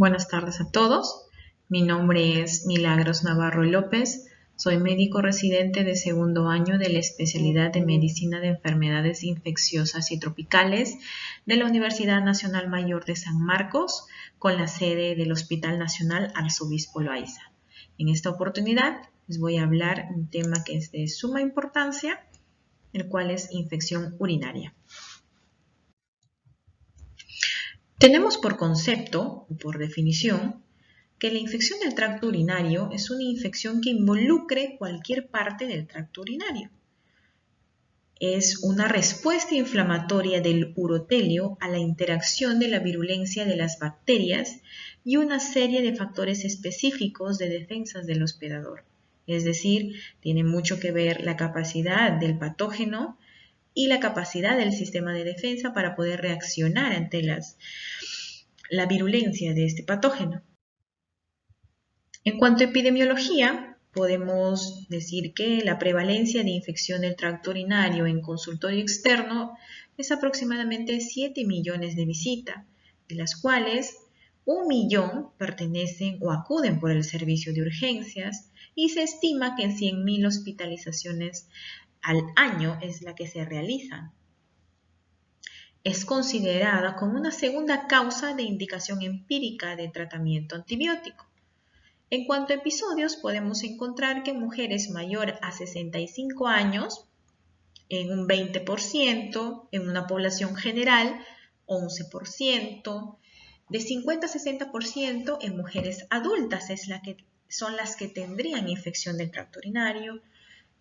Buenas tardes a todos. Mi nombre es Milagros Navarro López. Soy médico residente de segundo año de la especialidad de Medicina de Enfermedades Infecciosas y Tropicales de la Universidad Nacional Mayor de San Marcos, con la sede del Hospital Nacional Arzobispo Loaiza. En esta oportunidad les voy a hablar un tema que es de suma importancia, el cual es infección urinaria. Tenemos por concepto, o por definición, que la infección del tracto urinario es una infección que involucre cualquier parte del tracto urinario. Es una respuesta inflamatoria del urotelio a la interacción de la virulencia de las bacterias y una serie de factores específicos de defensas del hospedador. Es decir, tiene mucho que ver la capacidad del patógeno y la capacidad del sistema de defensa para poder reaccionar ante la virulencia de este patógeno. En cuanto a epidemiología, podemos decir que la prevalencia de infección del tracto urinario en consultorio externo es aproximadamente 7 millones de visitas, de las cuales 1 millón pertenecen o acuden por el servicio de urgencias y se estima que en 100.000 hospitalizaciones al año es la que se realizan. Es considerada como una segunda causa de indicación empírica de tratamiento antibiótico. En cuanto a episodios, podemos encontrar que mujeres mayor a 65 años, en un 20%, en una población general, 11%, de 50 a 60% en mujeres adultas son las que tendrían infección del tracto urinario,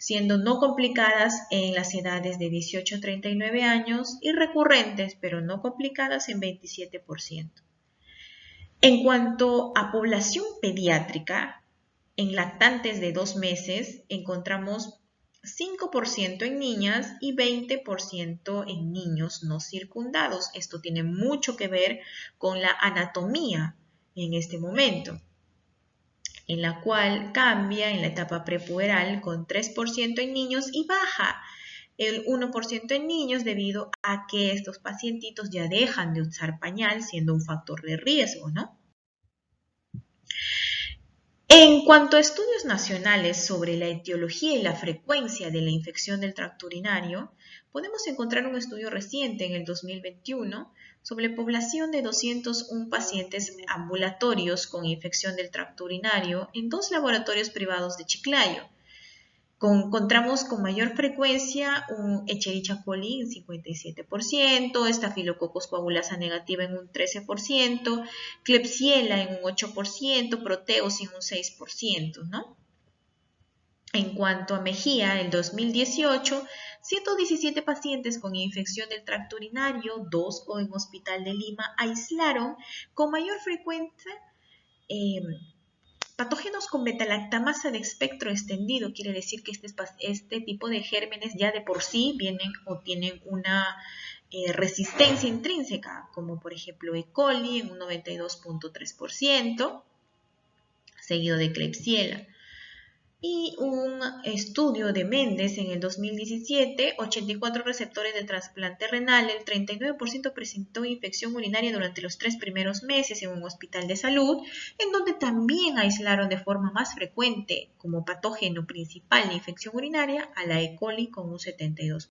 siendo no complicadas en las edades de 18 a 39 años y recurrentes, pero no complicadas en 27%. En cuanto a población pediátrica, en lactantes de 2 meses encontramos 5% en niñas y 20% en niños no circundados. Esto tiene mucho que ver con la anatomía en este momento, en la cual cambia en la etapa prepuberal con 3% en niños y baja el 1% en niños debido a que estos pacientitos ya dejan de usar pañal, siendo un factor de riesgo, ¿no? En cuanto a estudios nacionales sobre la etiología y la frecuencia de la infección del tracto urinario, podemos encontrar un estudio reciente en el 2021 sobre población de 201 pacientes ambulatorios con infección del tracto urinario en 2 laboratorios privados de Chiclayo. Encontramos con mayor frecuencia un Escherichia coli en 57%, Staphylococcus coagulasa negativa en un 13%, Klebsiella en un 8%, Proteus en un 6%, ¿no? En cuanto a Mejía, en 2018, 117 pacientes con infección del tracto urinario, 2 en Hospital de Lima, aislaron con mayor frecuencia patógenos con beta-lactamasa de espectro extendido. Quiere decir que este tipo de gérmenes ya de por sí vienen o tienen una resistencia intrínseca, como por ejemplo E. coli en un 92.3%, seguido de Klebsiella. Y un estudio de Méndez en el 2017, 84 receptores de trasplante renal, el 39% presentó infección urinaria durante los 3 primeros meses en un hospital de salud, en donde también aislaron de forma más frecuente como patógeno principal de infección urinaria a la E. coli con un 72%.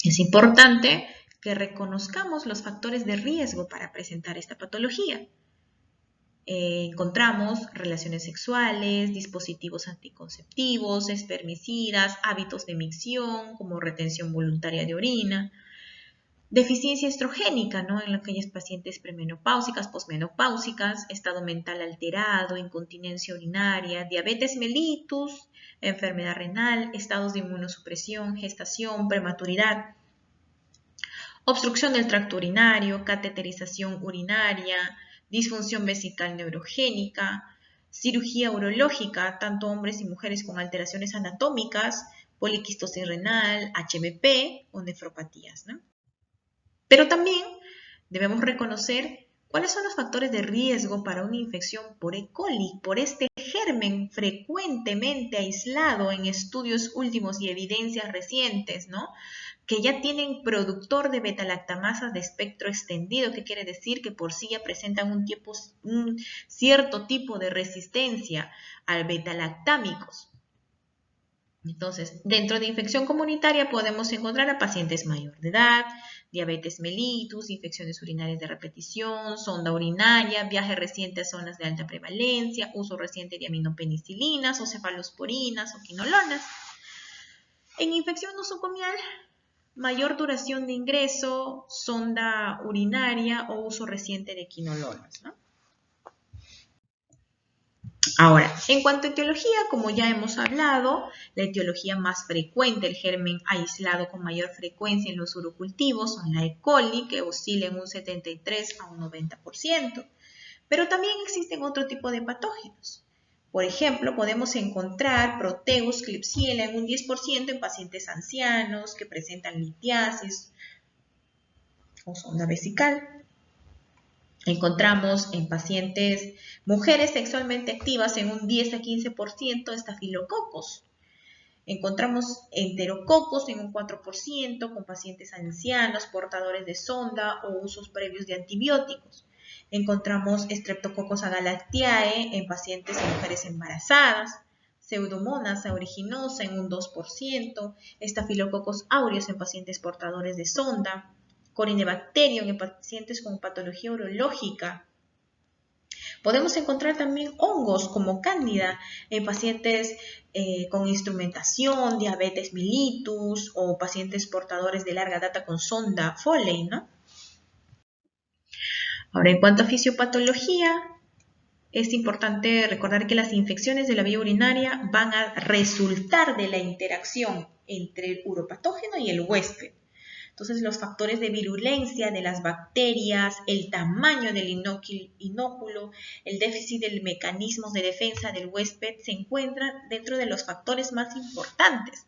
Es importante que reconozcamos los factores de riesgo para presentar esta patología. Encontramos relaciones sexuales, dispositivos anticonceptivos, espermicidas, hábitos de micción como retención voluntaria de orina, deficiencia estrogénica, ¿no? En aquellas pacientes premenopáusicas, posmenopáusicas, estado mental alterado, incontinencia urinaria, diabetes mellitus, enfermedad renal, estados de inmunosupresión, gestación, prematuridad, obstrucción del tracto urinario, cateterización urinaria, disfunción vesical neurogénica, cirugía urológica, tanto hombres y mujeres con alteraciones anatómicas, poliquistosis renal, HMP o nefropatías, ¿no? Pero también debemos reconocer cuáles son los factores de riesgo para una infección por E. coli, por este germen frecuentemente aislado en estudios últimos y evidencias recientes, ¿no? que ya tienen productor de beta-lactamasas de espectro extendido, que quiere decir que por sí ya presentan un cierto tipo de resistencia al beta-lactámicos. Entonces, dentro de infección comunitaria podemos encontrar a pacientes mayor de edad, diabetes mellitus, infecciones urinarias de repetición, sonda urinaria, viaje reciente a zonas de alta prevalencia, uso reciente de aminopenicilinas o cefalosporinas o quinolonas. En infección nosocomial, mayor duración de ingreso, sonda urinaria o uso reciente de quinolonas, ¿no? Ahora, en cuanto a etiología, como ya hemos hablado, la etiología más frecuente, el germen aislado con mayor frecuencia en los urocultivos, son la E. coli, que oscila en un 73 a un 90%. Pero también existen otro tipo de patógenos. Por ejemplo, podemos encontrar Proteus klebsiella en un 10% en pacientes ancianos que presentan litiasis o sonda vesical. Encontramos en pacientes, mujeres sexualmente activas en un 10 a 15% estafilococos. Encontramos enterococos en un 4% con pacientes ancianos, portadores de sonda o usos previos de antibióticos. Encontramos Streptococcus agalactiae en pacientes y mujeres embarazadas, Pseudomonas aeruginosa en un 2%, Staphylococcus aureus en pacientes portadores de sonda, Corynebacterium en pacientes con patología urológica. Podemos encontrar también hongos como cándida en pacientes con instrumentación, diabetes mellitus o pacientes portadores de larga data con sonda Foley, ¿no? Ahora, en cuanto a fisiopatología, es importante recordar que las infecciones de la vía urinaria van a resultar de la interacción entre el uropatógeno y el huésped. Entonces, los factores de virulencia de las bacterias, el tamaño del inóculo, el déficit de mecanismos de defensa del huésped se encuentran dentro de los factores más importantes.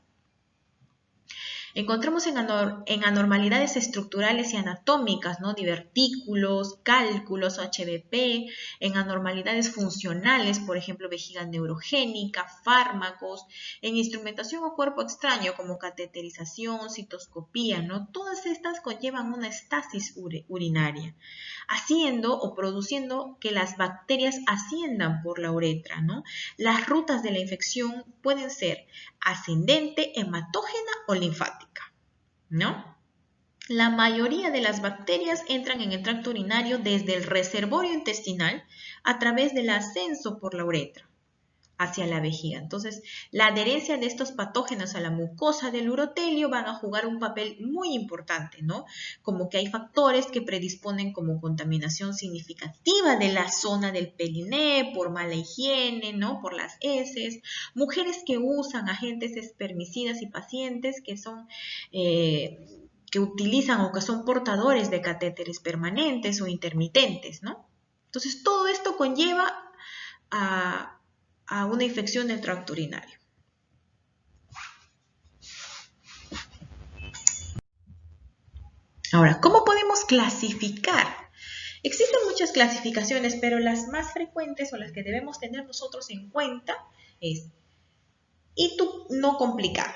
Encontramos en anormalidades estructurales y anatómicas, ¿no? Divertículos, cálculos, HBP, en anormalidades funcionales, por ejemplo, vejiga neurogénica, fármacos, en instrumentación o cuerpo extraño como cateterización, citoscopía, ¿no? Todas estas conllevan una estasis urinaria, haciendo o produciendo que las bacterias asciendan por la uretra, ¿no? Las rutas de la infección pueden ser ascendente, hematógena o linfática, ¿no? La mayoría de las bacterias entran en el tracto urinario desde el reservorio intestinal a través del ascenso por la uretra hacia la vejiga. Entonces, la adherencia de estos patógenos a la mucosa del urotelio van a jugar un papel muy importante, ¿no? Como que hay factores que predisponen como contaminación significativa de la zona del periné por mala higiene, ¿no? Por las heces, mujeres que usan agentes espermicidas y pacientes que son que utilizan o que son portadores de catéteres permanentes o intermitentes, ¿no? Entonces, todo esto conlleva a una infección del tracto urinario. Ahora, ¿cómo podemos clasificar? Existen muchas clasificaciones, pero las más frecuentes o las que debemos tener nosotros en cuenta es ITU no complicada.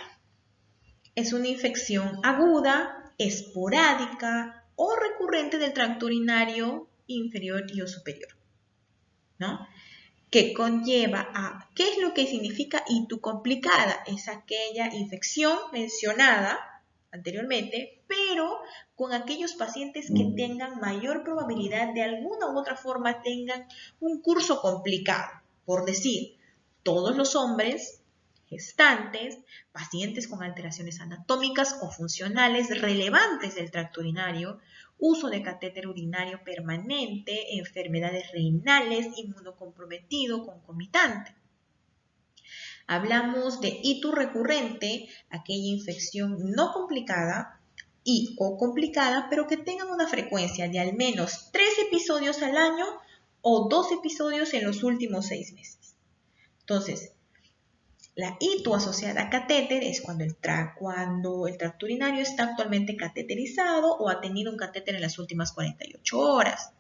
Es una infección aguda, esporádica o recurrente del tracto urinario inferior y o superior, ¿no? Que conlleva a, ¿qué es lo que significa ITU complicada? Es aquella infección mencionada anteriormente, pero con aquellos pacientes que tengan mayor probabilidad de alguna u otra forma tengan un curso complicado. Por decir, todos los hombres, gestantes, pacientes con alteraciones anatómicas o funcionales relevantes del tracto urinario, uso de catéter urinario permanente, enfermedades renales, inmunocomprometido, concomitante. Hablamos de ITU recurrente, aquella infección no complicada y o complicada, pero que tengan una frecuencia de al menos 3 episodios al año o 2 episodios en los últimos 6 meses. Entonces, la ITU asociada a catéter es cuando el tracto urinario está actualmente cateterizado o ha tenido un catéter en las últimas 48 horas.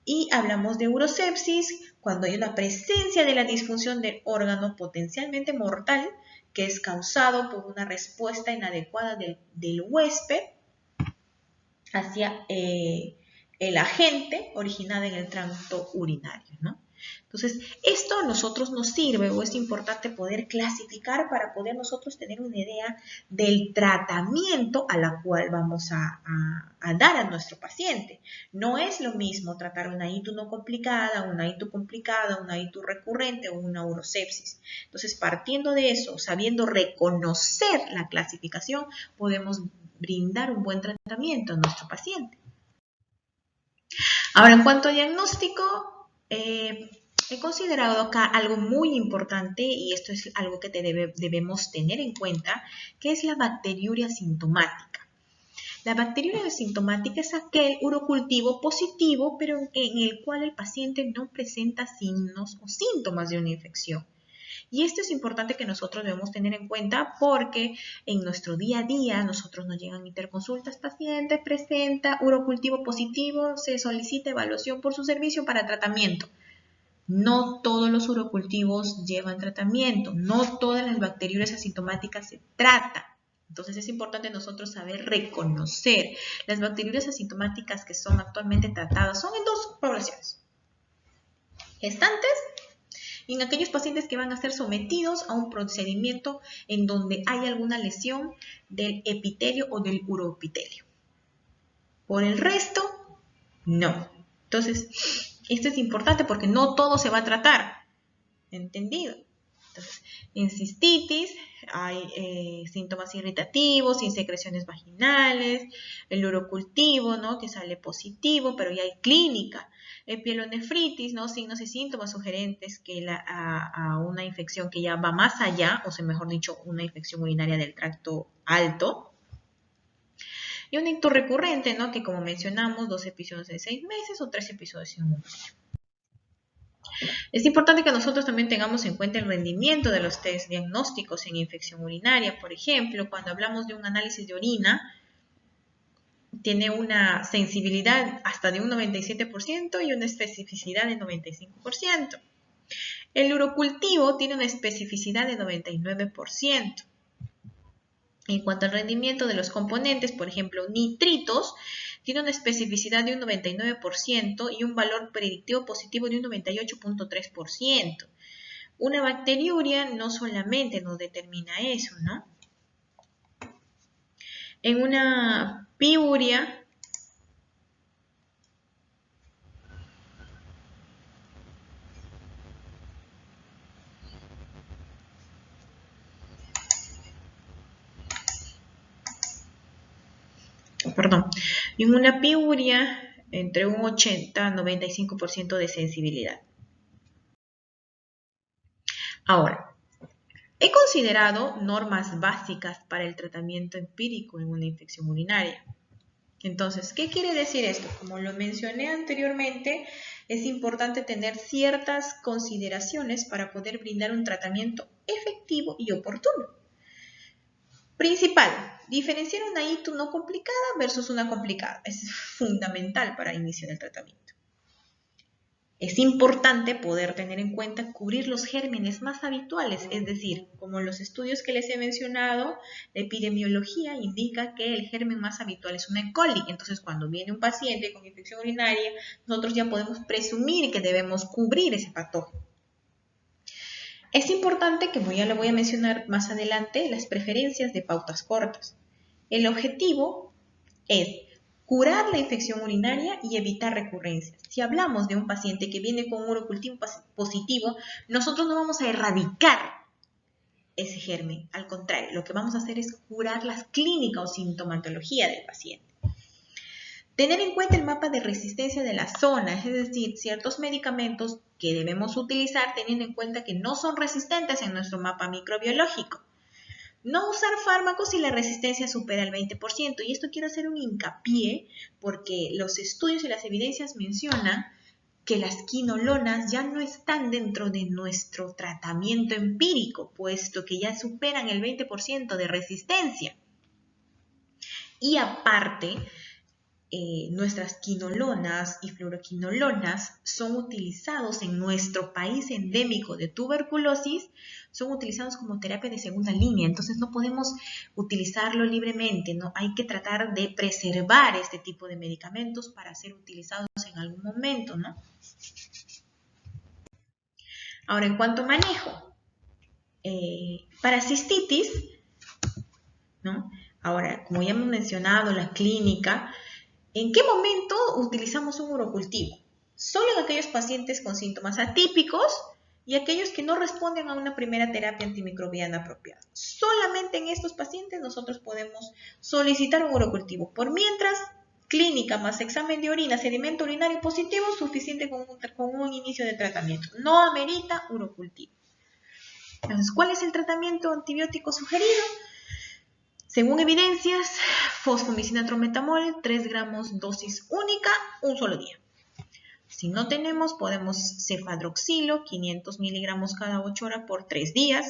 Y hablamos de urosepsis cuando hay una presencia de la disfunción del órgano potencialmente mortal que es causado por una respuesta inadecuada del huésped hacia el agente originado en el tracto urinario, ¿no? Entonces, esto a nosotros nos sirve o es importante poder clasificar para poder nosotros tener una idea del tratamiento a la cual vamos a dar a nuestro paciente. No es lo mismo tratar una ITU no complicada, una ITU complicada, una ITU recurrente o una urosepsis. Entonces, partiendo de eso, sabiendo reconocer la clasificación, podemos brindar un buen tratamiento a nuestro paciente. Ahora, en cuanto a diagnóstico, he considerado acá algo muy importante y esto es algo que debemos tener en cuenta, que es la bacteriuria sintomática. La bacteriuria sintomática es aquel urocultivo positivo, pero en el cual el paciente no presenta signos o síntomas de una infección. Y esto es importante que nosotros debemos tener en cuenta porque en nuestro día a día nosotros nos llegan interconsultas, paciente presenta urocultivo positivo, se solicita evaluación por su servicio para tratamiento. No todos los urocultivos llevan tratamiento, no todas las bacteriurias asintomáticas se tratan. Entonces es importante nosotros saber reconocer las bacteriurias asintomáticas que son actualmente tratadas. Son en dos poblaciones: gestantes y en aquellos pacientes que van a ser sometidos a un procedimiento en donde hay alguna lesión del epitelio o del uroepitelio. Por el resto, no. Entonces, esto es importante porque no todo se va a tratar. ¿Entendido? Entonces, en cistitis hay síntomas irritativos, sin secreciones vaginales, el urocultivo, ¿no?, que sale positivo, pero ya hay clínica. Pielonefritis, ¿no?, signos y síntomas sugerentes que a una infección que ya va más allá, o sea, mejor dicho, una infección urinaria del tracto alto. Y un ictus recurrente, ¿no?, que como mencionamos, 2 episodios en 6 meses o 3 episodios en un mes. Es importante que nosotros también tengamos en cuenta el rendimiento de los test diagnósticos en infección urinaria. Por ejemplo, cuando hablamos de un análisis de orina, tiene una sensibilidad hasta de un 97% y una especificidad de 95%. El urocultivo tiene una especificidad de 99%. En cuanto al rendimiento de los componentes, por ejemplo, nitritos, tiene una especificidad de un 99% y un valor predictivo positivo de un 98.3%. Una bacteriuria no solamente nos determina eso, ¿no? En una piuria, entre un 80 y 95% de sensibilidad. Ahora, he considerado normas básicas para el tratamiento empírico en una infección urinaria. Entonces, ¿qué quiere decir esto? Como lo mencioné anteriormente, es importante tener ciertas consideraciones para poder brindar un tratamiento efectivo y oportuno. Principal, diferenciar una ITU no complicada versus una complicada. Es fundamental para iniciar el tratamiento. Es importante poder tener en cuenta cubrir los gérmenes más habituales, es decir, como los estudios que les he mencionado, la epidemiología indica que el germen más habitual es una E. coli. Entonces, cuando viene un paciente con infección urinaria, nosotros ya podemos presumir que debemos cubrir ese patógeno. Es importante, que ya lo voy a mencionar más adelante, las preferencias de pautas cortas. El objetivo es curar la infección urinaria y evitar recurrencias. Si hablamos de un paciente que viene con un urocultivo positivo, nosotros no vamos a erradicar ese germen. Al contrario, lo que vamos a hacer es curar la clínica o sintomatología del paciente. Tener en cuenta el mapa de resistencia de la zona, es decir, ciertos medicamentos que debemos utilizar teniendo en cuenta que no son resistentes en nuestro mapa microbiológico. No usar fármacos si la resistencia supera el 20%. Y esto quiero hacer un hincapié porque los estudios y las evidencias mencionan que las quinolonas ya no están dentro de nuestro tratamiento empírico, puesto que ya superan el 20% de resistencia. Y aparte, nuestras quinolonas y fluoroquinolonas son utilizados en nuestro país endémico de tuberculosis, son utilizados como terapia de segunda línea, entonces no podemos utilizarlo libremente, ¿no? Hay que tratar de preservar este tipo de medicamentos para ser utilizados en algún momento, ¿no? Ahora, en cuanto a manejo, para cistitis, ¿no? Ahora, como ya hemos mencionado, la clínica, ¿en qué momento utilizamos un urocultivo? Solo en aquellos pacientes con síntomas atípicos y aquellos que no responden a una primera terapia antimicrobiana apropiada. Solamente en estos pacientes nosotros podemos solicitar un urocultivo. Por mientras, clínica más examen de orina, sedimento urinario positivo, suficiente con un inicio de tratamiento. No amerita urocultivo. Entonces, ¿cuál es el tratamiento antibiótico sugerido? Según evidencias, fosfomicina trometamol, 3 gramos dosis única, un solo día. Si no tenemos, podemos cefadroxilo, 500 miligramos cada 8 horas por 3 días.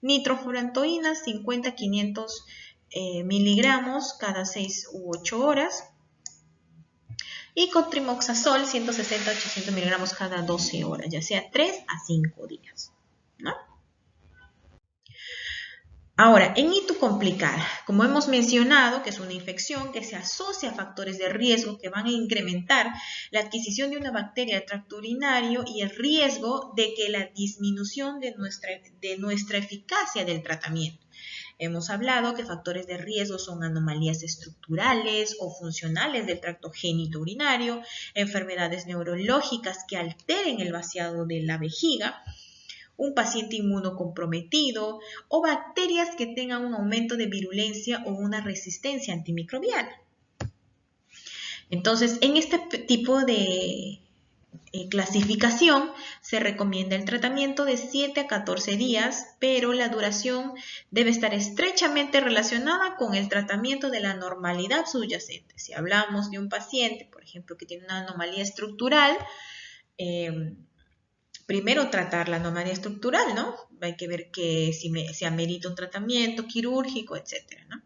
Nitrofurantoína, 50-500 miligramos cada 6 u 8 horas. Y cotrimoxazol, 160-800 miligramos cada 12 horas, ya sea 3 a 5 días, ¿no? Ahora, en ITU complicada, como hemos mencionado, que es una infección que se asocia a factores de riesgo que van a incrementar la adquisición de una bacteria del tracto urinario y el riesgo de que la disminución de nuestra eficacia del tratamiento. Hemos hablado que factores de riesgo son anomalías estructurales o funcionales del tracto genitourinario, enfermedades neurológicas que alteren el vaciado de la vejiga, un paciente inmunocomprometido o bacterias que tengan un aumento de virulencia o una resistencia antimicrobiana. Entonces, en este tipo de clasificación se recomienda el tratamiento de 7 a 14 días, pero la duración debe estar estrechamente relacionada con el tratamiento de la normalidad subyacente. Si hablamos de un paciente, por ejemplo, que tiene una anomalía estructural, primero tratar la anomalía estructural, ¿no? Hay que ver que si amerita un tratamiento quirúrgico, etcétera, ¿no?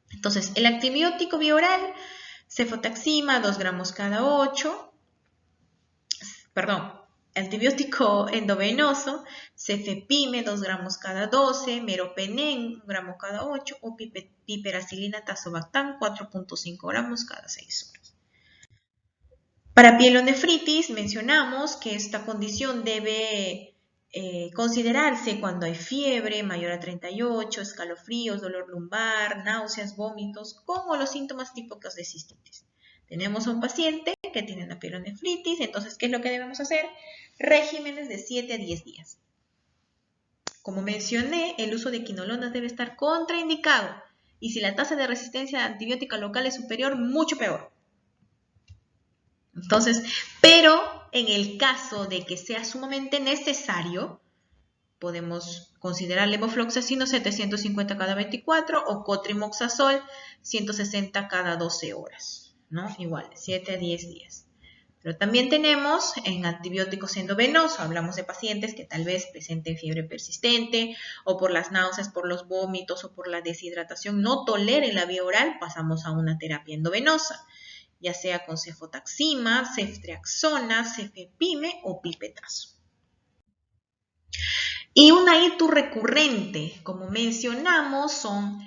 Entonces, el antibiótico bioral, cefotaxima, 2 gramos cada 8, antibiótico endovenoso, cefepime, 2 gramos cada 12, meropenem, 1 gramo cada 8, o piperacilina tazobactam, 4.5 gramos cada 6 horas. Para pielonefritis mencionamos que esta condición debe considerarse cuando hay fiebre mayor a 38, escalofríos, dolor lumbar, náuseas, vómitos, como los síntomas típicos de cistitis. Tenemos a un paciente que tiene una pielonefritis, entonces, ¿qué es lo que debemos hacer? Regímenes de 7 a 10 días. Como mencioné, el uso de quinolonas debe estar contraindicado y si la tasa de resistencia antibiótica local es superior, mucho peor. Entonces, pero en el caso de que sea sumamente necesario, podemos considerar levofloxacino 750 cada 24 o cotrimoxazol 160 cada 12 horas, ¿no? Igual, 7 a 10 días. Pero también tenemos en antibióticos endovenosos, hablamos de pacientes que tal vez presenten fiebre persistente o por las náuseas, por los vómitos o por la deshidratación no toleren la vía oral, pasamos a una terapia endovenosa, ya sea con cefotaxima, ceftriaxona, cefepime o pipetazo. Y una ITU recurrente, como mencionamos, son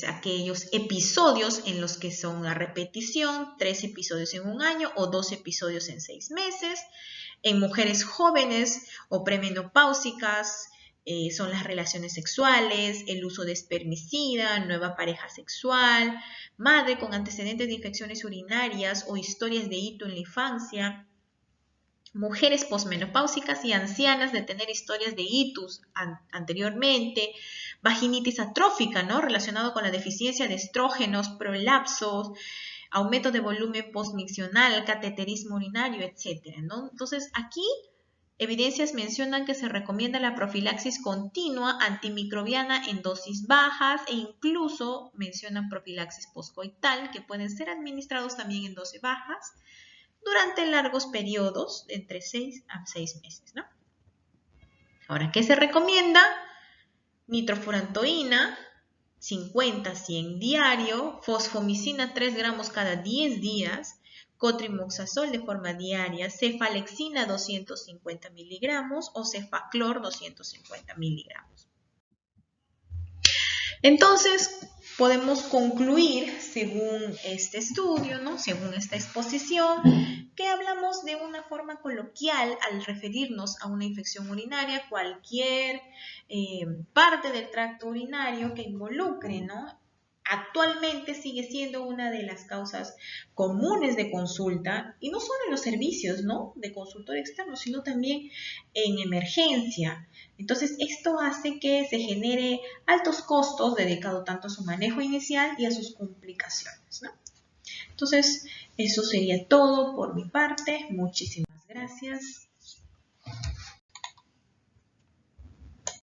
aquellos episodios en los que son a repetición, 3 episodios en un año o 2 episodios en 6 meses. En mujeres jóvenes o premenopáusicas, son las relaciones sexuales, el uso de espermicida, nueva pareja sexual, madre con antecedentes de infecciones urinarias o historias de hito en la infancia, mujeres posmenopáusicas y ancianas de tener historias de itus anteriormente, vaginitis atrófica, ¿no? Relacionado con la deficiencia de estrógenos, prolapsos, aumento de volumen postmiccional, cateterismo urinario, etc., ¿no? Entonces, aquí evidencias mencionan que se recomienda la profilaxis continua antimicrobiana en dosis bajas e incluso mencionan profilaxis postcoital que pueden ser administrados también en dosis bajas durante largos periodos, entre 6 a 6 meses, ¿no? Ahora, ¿qué se recomienda? Nitrofurantoína, 50, 100 diario, fosfomicina 3 gramos cada 10 días, cotrimoxazol de forma diaria, cefalexina 250 miligramos o cefaclor 250 miligramos. Entonces, podemos concluir, según este estudio, ¿no? Según esta exposición, que hablamos de una forma coloquial al referirnos a una infección urinaria, cualquier parte del tracto urinario que involucre, ¿no? Actualmente sigue siendo una de las causas comunes de consulta, y no solo en los servicios, ¿no?, de consultorio externo, sino también en emergencia. Entonces, esto hace que se genere altos costos dedicados tanto a su manejo inicial y a sus complicaciones, ¿no? Entonces, eso sería todo por mi parte. Muchísimas gracias.